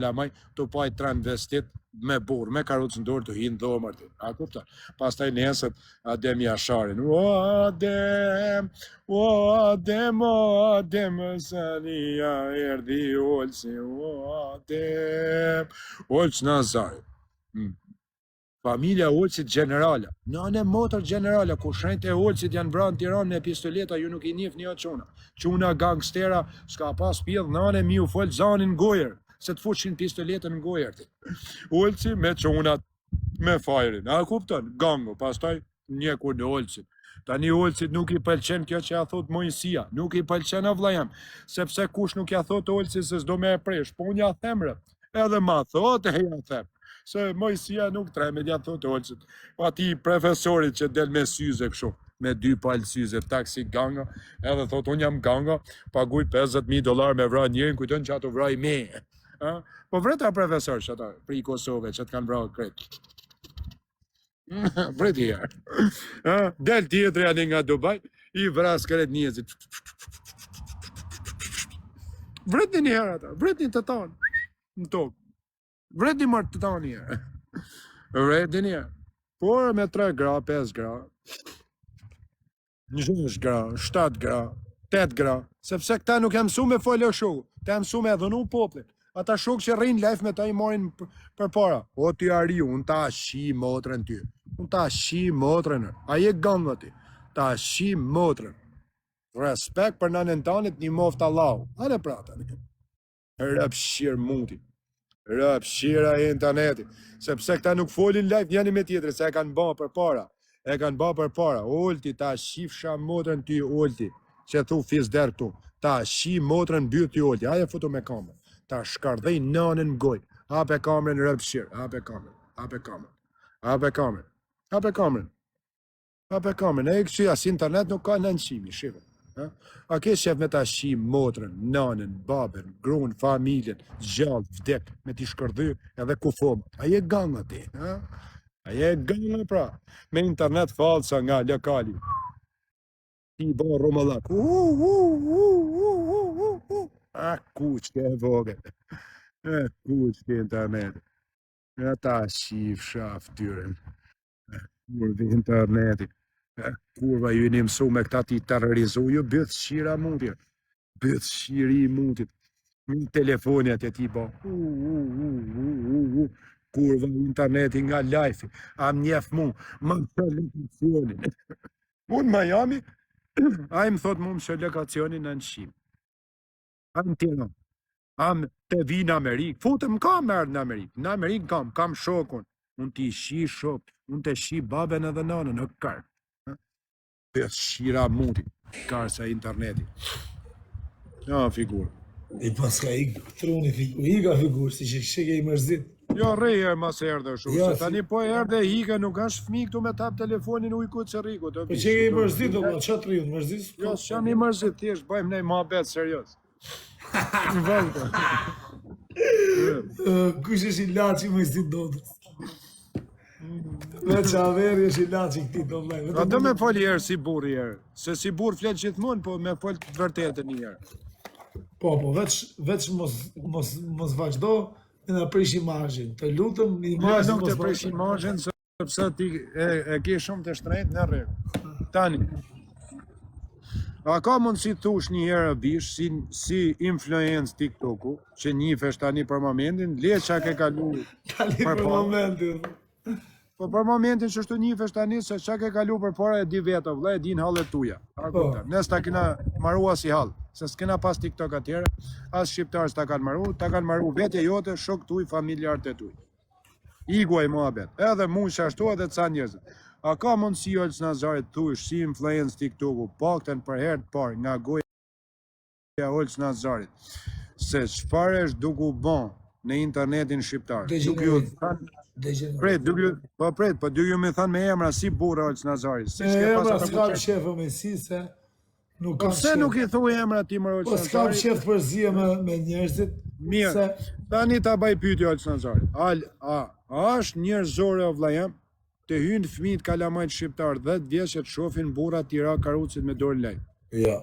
lamaj të paj transvestit me burë, me karucë në dorë të hinë dhomër të. A kupta? Pastaj nesët Adem Jasharin. O Adem, Sania erdi olsi, o Adem. Olç Nazari. Familja Olësit generala, nëne motër generala, ku shenjt e Olësit janë vranë Tiranë me pistoleta, ju nuk I njeh një quna. Quna gangstera, s'ka pas pjedh, nëne mi u folë zanin gojer, se të fushin pistoletën në gojer ti. Olësi me qunat, me fajrin, a kupton? Gango, pastaj një kur në Olësit. Tani Olësit nuk I pëlqen kjo që ja thot Mojësia, nuk I pëlqen a vllajem, sepse kush nuk ja thot Olësit se s'do me e presh, po unë ja themre, edhe ma thot e ja them. Se Mojësia nuk treme, ja thot Olësit. Pa ti profesorit që del me syze kështu, me 2 palë syze, taksi ganga, edhe thot unë jam ganga, paguj $50,000 me vra njërin, kujton që ato vraj me. Po vreta profesor që ata, pri Kosove, që të kanë vra kret. Vreti herë. Del tjetëri ani nga Dubai, I vras kret njëzit. Vreti një herë ata, vreti të tanë, në tokë. Vreti marë të tanë një. Vreti një. Por me 3 gra, 5 gra, 6 gra, 7 gra, 8 gra, sepse këta nuk jam mësu me folë shokë, ta jam mësu me dhënu poplit. Ata shokë që rrinë life me ta I morin për para. O ty ari, unë ta shi motrën ty. Unë ta shi motrën. A je ganga ti. Ta shi motrën. Respekt për nanën tanit një moft Allah. A ne prata një. Rëpshirë mundi. Rëpshira e interneti. Sepse këta nuk folin live njani me tjetëri, se e kanë ba për para. E kanë ba për para. Olti, ta shifsha motrën ty, Olti. Që thu fizder këtu. Ta shi motrën byt ty, Olti. Aje foto me kamerë. Ta shkardhej nanën goj. Hape kamerën rëpshirë. Hape kamerën. Hape kamerën. Hape kamerën. Hape kamerën. Hape kamerën. E këqy as internet nuk ka nënqimi, shive. A ke shef me ta shi motrën, nanën, babën, grunë, familjen, gjallë, vdek, me ti shkërdhy edhe kufomë. A je ganga ti, A je ganga pra, me internet falsa nga lokali. Ti bo rumëllak. A kuqke e vogët. A kuqke internet. A ta shif shaf tyren. Kurvi interneti. Kurva ju një mësu me këta ti terrorizu, ju bëth shira mundit. Bëth shiri mundit. Në telefonjat e ti ba. Kurva interneti nga life. Am njef mu, më të lokacionin. Unë Miami, a I më thot mu më shë lokacionin në Shqip. Am tjena. Am të vi në Amerikë. Futëm kam mërë në Amerikë. Në Amerikë kam shokun. Unë ti shi shok. Unë të shi baben edhe nanën në kërë. Bëth shira mundi, karsa interneti. Ja, figur. I pas ka I truni figur, I ka figur, si që shike I mërzit. Jo, rejë mas erdhe shumë, se tani po erdhe hike, nuk është fmi këtu me tap telefonin ujku të riku. Po që I mërzit, do ma qatë rjut, mërzit? Jo, së jam I mërzit, thjesht, bëjmë nej ma betë serios. Në vëllë. Kush është I laci mërzit dodës? Me qaveri është I laci këti të vlej. A do me foli herë si burë herë, se si burë fletë gjithmonë, po me foli të vërtetën një herë. Po, veç mos vazhdo e në prish imazhin. Të lutëm një imazhin. Nuk të prish imazhin, sepse ti e ke shumë të shtrejt në rregë. Tani, a ka mundësi të thush një herë bish, si influencë TikToku, që njifesh tani për momentin, le qa ke kalu për momentin. Po për momentin që shtu njifesh tani, se qa ke kalu për para e di vetë, vle, e din halët tuja. Nes ta kena marua si halë, se s'kena pas TikTok atyre, as shqiptarës ta kanë maru vetje jote, shok tuj, familjarët e tuj. Iguaj mua bet, edhe mu shashtu edhe ca njerëzit. A ka mundësi Olç Nazarit thush si influencë TikToku, pakten për herë të parë nga goja Olç Nazarit, se çfarë është duku bon në internetin shqiptar? Po du ju me thanë me emra si burra Olç Nazarit. Emra s'kam shefë me si se nuk kam shefë. Pse nuk I thuj emra ti më Olç Nazarit? Po s'kam shefë përzije me njerëzit. Mirë, tani ta baj pyetje Olç Nazarit. A është njerëzore o vllajem të hynë fëmijët kalamajt shqiptar 10 vjeç që të shohin burra tira karucit me dorë lej? Ja.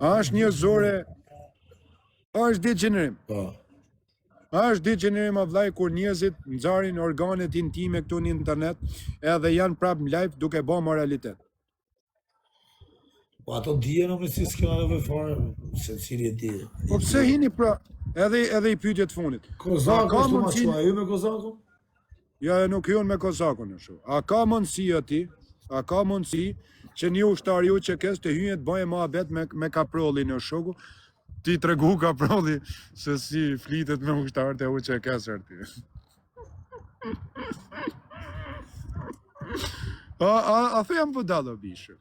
A është njerëzore, a është degenerim? Po. Është degenerim o vllai kur njerëzit nxarrin organet intime këtu në internet edhe janë prap në live duke bë moralitet. Po ato dijen me si s'kena nevojë fare, se cili e di. Po pse hini pra edhe i pyetjet fundit. Kozaku ka është ma mundsi- qua, ju me Kozakun? Ja, nuk jun me Kozakun ashtu. A ka mundësi ati? A ka mundësi që një ushtar ju që kes të hyjnë të bëjë mohabet me kaprolli në shoku, ti tregu kaprolli se si flitet me ushtarët e u që kesër ti. A them budallo bishë.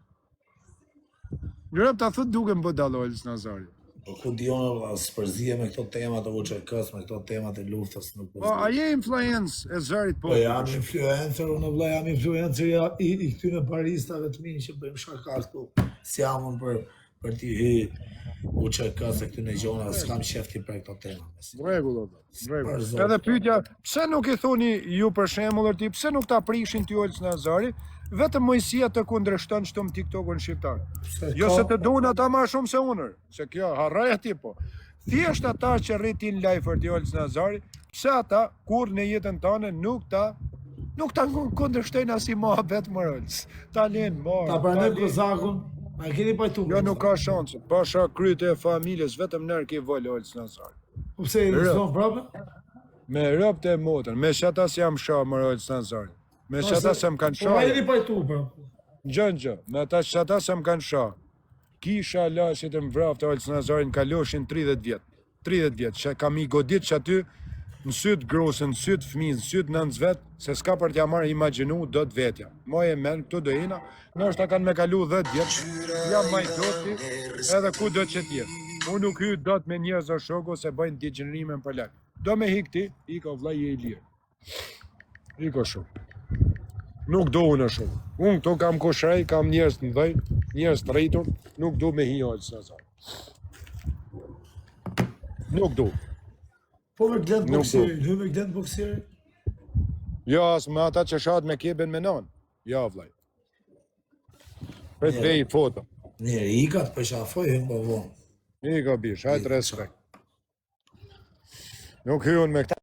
Njërëm ta thot duke më budallo Elës Nazari. Po ku diona valla, spërzije me këto tema të UÇK-s, me këto tema të luftës nuk po. Po, a je influencë e zërit po? Po jam influencer, unë vëlla jam influencer i këtyre baristave të mi që bëjmë shaka këtu. Si jamon për t'i hy UÇK se këty në gjona, s'kam shefti për këto tema. Rregull, o rregull. Zot. Edhe pyetja, pse nuk i thoni ju për shembull ti, pse nuk ta prishin ti Olës Nazari? Vetëm Mojësia të kundërshton çto në TikTokun shqiptar. Jo se të duan ata më shumë se unë, se kjo harroj ti po. Thjesht ata që rritin live ti Olës Nazari, pse ata kur në jetën tonë nuk ta kundërshtojnë as i mohabet më Olës. Ta lënë më. Ta pranoj Kozakun, ma keni pajtu. Jo nuk ka shanse. Pasha kryte e familjes vetëm nërë ki volë Olës Nazari. Po pse i zon prapë? Me rëpt e motën, me shata si jam shah më Olës Nazari. Me shata se më kanë Po ma shah. jeni pajtu prapë. Gjë, me ata shata se më kanë shah. Kisha lashit e më vraftë Olës Nazari në kaloshin 30 vjetë. 30 vjetë, që kam i godit që aty në sytë grosën, në sytë fëmijë, në sytë nënës vetë, se s'ka për t'ja marrë imaginu do të vetja. Moje men, këtu do ina, nështë ta kanë me kalu 10 vjetë, jam maj doti, edhe ku do që tjetë. Unë nuk hy do të me njerëz o shoku se bëjnë degenerimin për lakë. Do me hik ti, i ka vllai i lirë. I ka shumë. Nuk do unë shumë. Unë këto kam koshrej, kam njerëz të ndaj, njerëz të rritur, nuk do me hi Olës Nazari. Nuk do. Po me glend Nuk bokserin, hy me glend bokserin. Jo, as me ata që shahat me keben me nanë. Ja, vllai. Pret vej foto. Mirë, i ka të përshafoj, hym po vonë. I ka bish, hajtë respekt. Nuk hyun me këta.